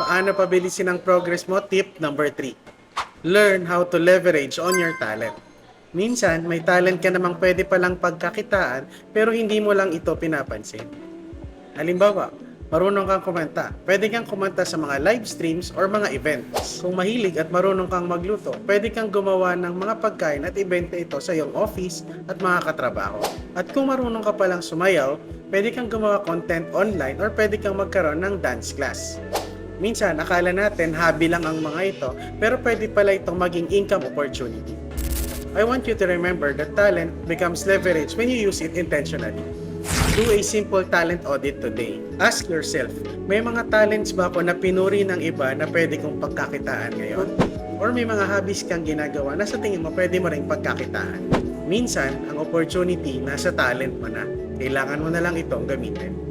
Paano pabilisin ang progress mo? Tip number 3. Learn how to leverage on your talent. Minsan, may talent ka namang pwede palang pagkakitaan pero hindi mo lang ito pinapansin. Halimbawa, marunong kang kumanta. Pwede kang kumanta sa mga live streams or mga events. Kung mahilig at marunong kang magluto, pwede kang gumawa ng mga pagkain at ibenta ito sa iyong office at mga katrabaho. At kung marunong ka palang sumayaw, pwede kang gumawa content online or pwede kang magkaroon ng dance class. Minsan, akala natin hobby lang ang mga ito, pero pwede pala itong maging income opportunity. I want you to remember that talent becomes leverage when you use it intentionally. Do a simple talent audit today. Ask yourself, may mga talents ba ako na pinuri ng iba na pwede kong pagkakitaan ngayon? Or may mga hobbies kang ginagawa na sa tingin mo pwede mo ring pagkakitaan? Minsan, ang opportunity nasa talent mo na. Kailangan mo na lang itong gamitin.